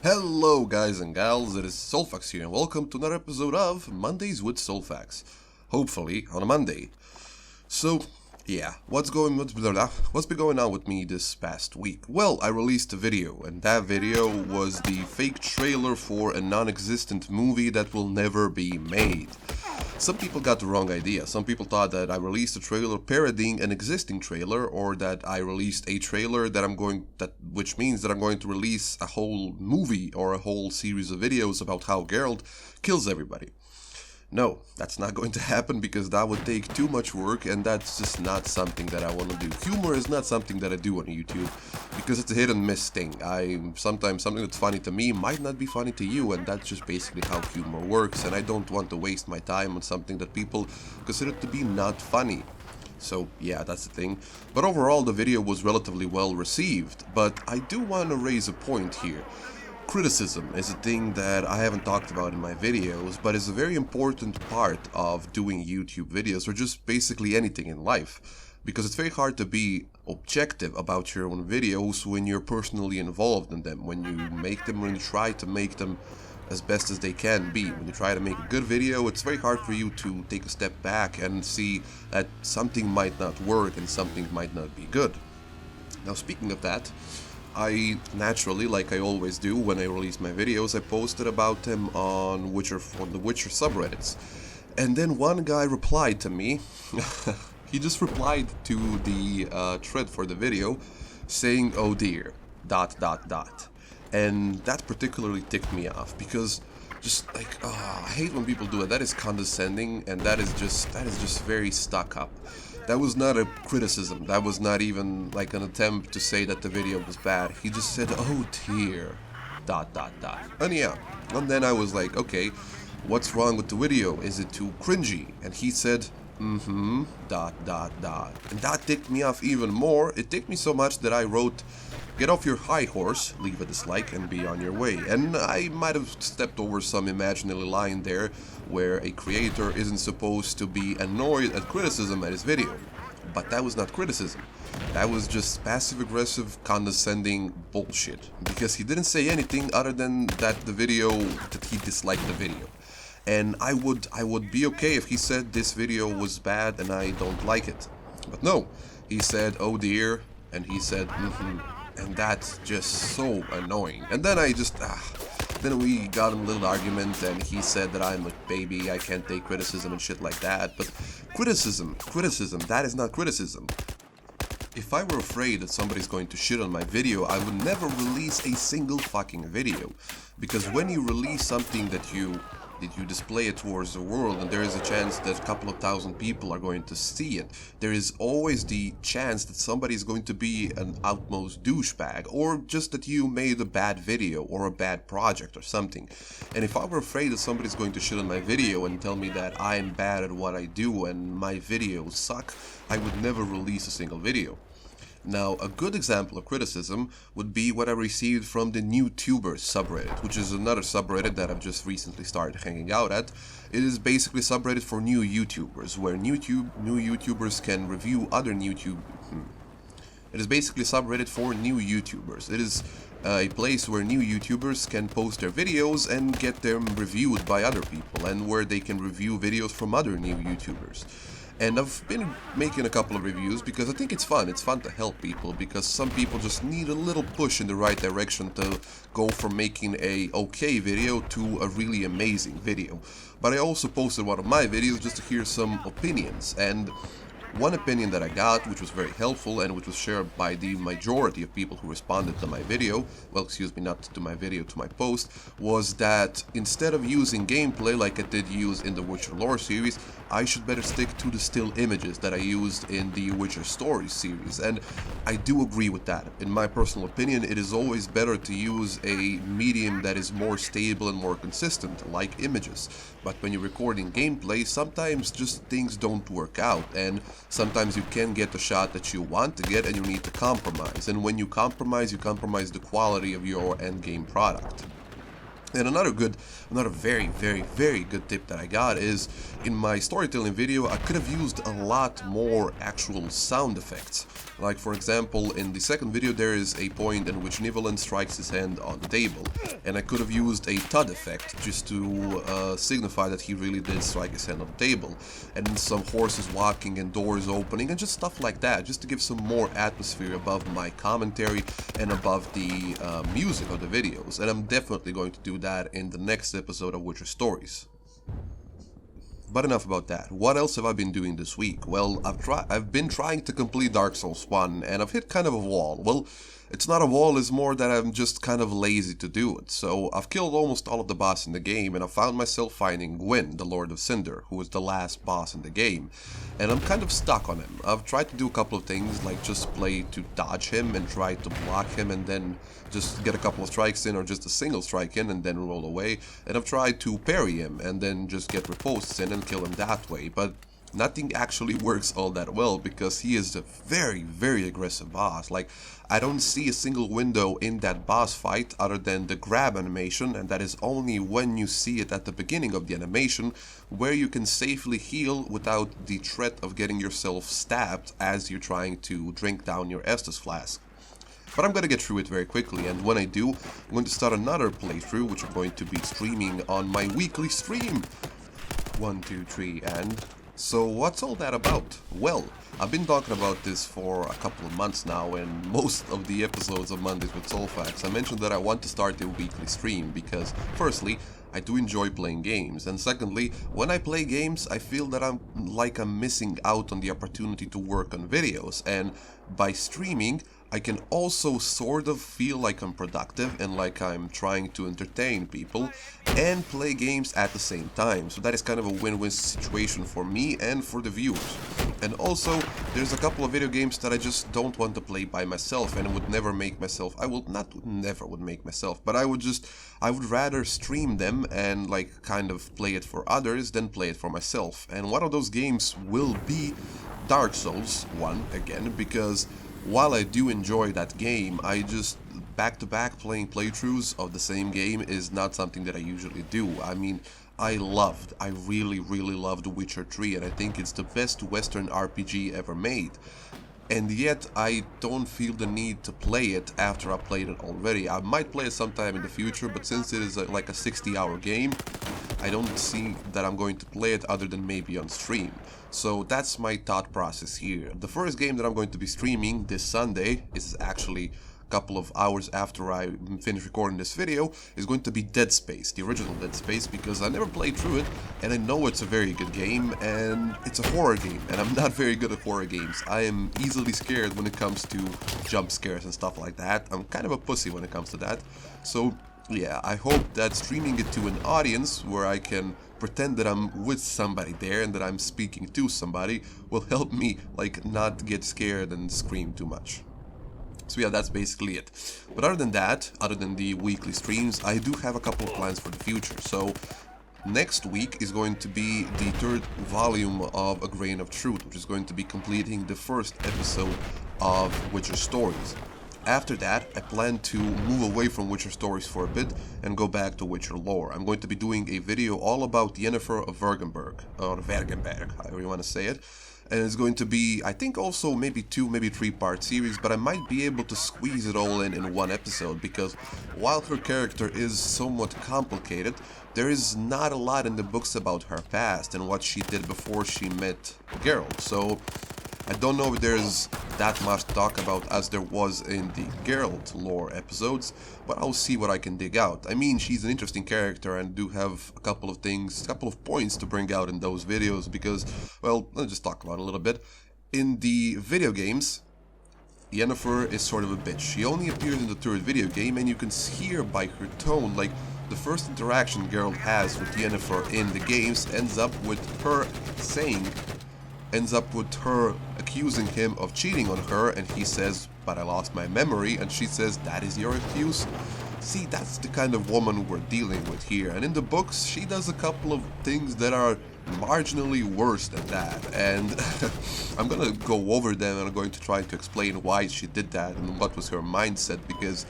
Hello guys and gals, it is Soulfax here and welcome to another episode of Mondays with Soulfax. Hopefully on a Monday. So, yeah, what's been going on with me this past week? Well, I released a video, and that video was the fake trailer for a non-existent movie that will never be made. Some people got the wrong idea. Some people thought that I released a trailer parodying an existing trailer, or that I released a trailer which means that I'm going to release a whole movie or a whole series of videos about how Geralt kills everybody. No, that's not going to happen because that would take too much work, and that's just not something that I want to do. Humor is not something that I do on YouTube because it's a hit and miss thing. Sometimes something that's funny to me might not be funny to you, and that's just basically how humor works, and I don't want to waste my time on something that people consider to be not funny. So yeah, that's the thing. But overall the video was relatively well received, but I do want to raise a point here. Criticism is a thing that I haven't talked about in my videos, but is a very important part of doing YouTube videos, or just basically anything in life. Because it's very hard to be objective about your own videos when you're personally involved in them, when you try to make them as best as they can be. When you try to make a good video, it's very hard for you to take a step back and see that something might not work and something might not be good. Now, speaking of that, I naturally, like I always do when I release my videos, I posted about them on the Witcher subreddits. And then one guy replied to me, he just replied to the thread for the video, saying, "Oh dear, ... And that particularly ticked me off, because just like, I hate when people do it. That is condescending, and that is just very stuck up. That was not a criticism. That was not even like an attempt to say that the video was bad. He just said, "Oh dear, ... And yeah, and then I was like, okay, what's wrong with the video? Is it too cringy? And he said, "Mm-hmm, ... And that ticked me off even more. It ticked me so much that I wrote, "Get off your high horse, leave a dislike, and be on your way." And I might have stepped over some imaginary line there, where a creator isn't supposed to be annoyed at criticism at his video. But that was not criticism. That was just passive-aggressive, condescending bullshit. Because he didn't say anything other than that he disliked the video. And I would be okay if he said this video was bad and I don't like it. But no, he said, "Oh dear," and he said, "Mm-hmm." And that's just so annoying. And then then we got in a little argument, and he said that I'm a baby, I can't take criticism and shit like that. But criticism, that is not criticism. If I were afraid that somebody's going to shit on my video, I would never release a single fucking video. Because when you release something that you display it towards the world, and there is a chance that a couple of thousand people are going to see it, there is always the chance that somebody is going to be an utmost douchebag, or just that you made a bad video or a bad project or something. And if I were afraid that somebody's going to shit on my video and tell me that I'm bad at what I do and my videos suck, I would never release a single video. Now, a good example of criticism would be what I received from the NewTubers subreddit, which is another subreddit that I've just recently started hanging out at. It is basically a subreddit for new YouTubers, where new YouTubers can review other It is basically a subreddit for new YouTubers. It is a place where new YouTubers can post their videos and get them reviewed by other people, and where they can review videos from other new YouTubers. And I've been making a couple of reviews because I think it's fun. It's fun to help people, because some people just need a little push in the right direction to go from making a okay video to a really amazing video. But I also posted one of my videos just to hear some opinions, and one opinion that I got, which was very helpful and which was shared by the majority of people who responded to my video, not to my video, to my post, was that instead of using gameplay like I did use in the Witcher lore series, I should better stick to the still images that I used in the Witcher Stories series. And I do agree with that. In my personal opinion, it is always better to use a medium that is more stable and more consistent, like images. But when you're recording gameplay, sometimes just things don't work out, and sometimes you can get the shot that you want to get, and you need to compromise. And when you compromise the quality of your end game product. And another very good tip that I got is in my storytelling video, I could have used a lot more actual sound effects. Like for example, in the second video there is a point in which Nivellen strikes his hand on the table, and I could have used a thud effect just to signify that he really did strike his hand on the table, and then some horses walking and doors opening and just stuff like that, just to give some more atmosphere above my commentary and above the music of the videos. And I'm definitely going to do that in the next episode of Witcher Stories. But enough about that. What else have I been doing this week? Well, I've been trying to complete Dark Souls 1, and I've hit kind of a wall. Well, it's not a wall, it's more that I'm just kind of lazy to do it. So I've killed almost all of the boss in the game, and I found myself finding Gwyn, the Lord of Cinder, who was the last boss in the game. And I'm kind of stuck on him. I've tried to do a couple of things, like just play to dodge him and try to block him and then just get a couple of strikes in, or just a single strike in and then roll away. And I've tried to parry him and then just get riposts in and kill him that way. But nothing actually works all that well, because he is a very aggressive boss. Like, I don't see a single window in that boss fight other than the grab animation, and that is only when you see it at the beginning of the animation, where you can safely heal without the threat of getting yourself stabbed as you're trying to drink down your Estus flask. But I'm gonna get through it very quickly, and when I do, I'm going to start another playthrough, which I'm going to be streaming on my weekly stream. 1, 2, 3, and... So what's all that about? Well, I've been talking about this for a couple of months now, and most of the episodes of Mondays with Soulfax, I mentioned that I want to start a weekly stream because, firstly, I do enjoy playing games, and secondly, when I play games, I feel that I'm missing out on the opportunity to work on videos, and by streaming, I can also sort of feel like I'm productive and like I'm trying to entertain people and play games at the same time. So that is kind of a win-win situation for me and for the viewers. And also, there's a couple of video games that I just don't want to play by myself, and would never make myself, I will not never would make myself, but I would rather stream them and like kind of play it for others than play it for myself. And one of those games will be Dark Souls 1 again, because while I do enjoy that game, I just back-to-back playing playthroughs of the same game is not something that I usually do. I mean, I really loved Witcher 3, and I think it's the best Western RPG ever made. And yet, I don't feel the need to play it after I played it already. I might play it sometime in the future, but since it is like a 60-hour game, I don't see that I'm going to play it other than maybe on stream. So that's my thought process here. The first game that I'm going to be streaming this Sunday is actually a couple of hours after I finish recording this video, is going to be Dead Space, the original Dead Space, because I never played through it, and I know it's a very good game, and it's a horror game, and I'm not very good at horror games. I am easily scared when it comes to jump scares and stuff like that. I'm kind of a pussy when it comes to that. So yeah, I hope that streaming it to an audience where I can pretend that I'm with somebody there and that I'm speaking to somebody will help me like not get scared and scream too much. So yeah, that's basically it. But other than that, other than the weekly streams, I do have a couple of plans for the future. So next week is going to be the third volume of A Grain of Truth, which is going to be completing the first episode of Witcher Stories. After that, I plan to move away from Witcher Stories for a bit and go back to Witcher lore. I'm going to be doing a video all about Yennefer of Vergenberg, or Vergenberg, however you want to say it. And it's going to be, I think, also maybe 2, maybe 3-part series, but I might be able to squeeze it all in one episode, because while her character is somewhat complicated, there is not a lot in the books about her past and what she did before she met Geralt. So I don't know if there's that much to talk about as there was in the Geralt lore episodes, but I'll see what I can dig out. I mean, she's an interesting character and do have a couple of things, a couple of points to bring out in those videos because, well, let's just talk about it a little bit. In the video games, Yennefer is sort of a bitch. She only appears in the third video game, and you can hear by her tone, like, the first interaction Geralt has with Yennefer in the games ends up with her accusing him of cheating on her, and he says, "But I lost my memory," and she says, "That is your excuse?" See, that's the kind of woman we're dealing with here, and in the books she does a couple of things that are marginally worse than that, and I'm gonna go over them and I'm going to try to explain why she did that and what was her mindset, because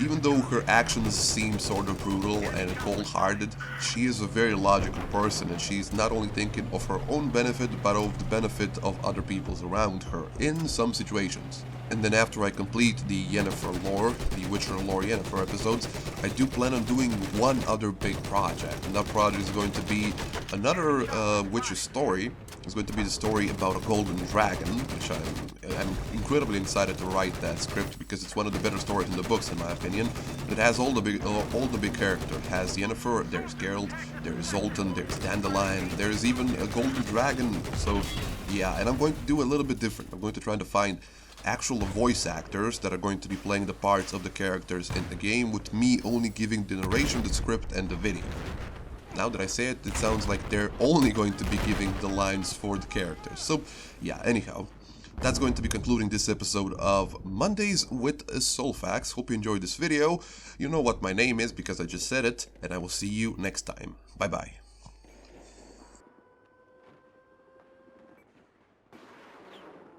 Even though her actions seem sort of brutal and cold-hearted, she is a very logical person, and she's not only thinking of her own benefit, but of the benefit of other people's around her, in some situations. And then after I complete the Yennefer lore, the Witcher lore Yennefer episodes, I do plan on doing one other big project, and that project is going to be another Witcher story. It's going to be the story about a golden dragon, which I'm incredibly excited to write that script because it's one of the better stories in the books, in my opinion. It has all the big characters. It has Yennefer, there's Geralt, there's Zoltan, there's Dandelion, there's even a golden dragon. So yeah, and I'm going to do a little bit different. I'm going to try to find actual voice actors that are going to be playing the parts of the characters in the game, with me only giving the narration, the script, and the video. Now that I say it, it sounds like they're only going to be giving the lines for the characters. So, yeah, anyhow, that's going to be concluding this episode of Mondays with Soulfax. Hope you enjoyed this video. You know what my name is because I just said it, and I will see you next time. Bye-bye.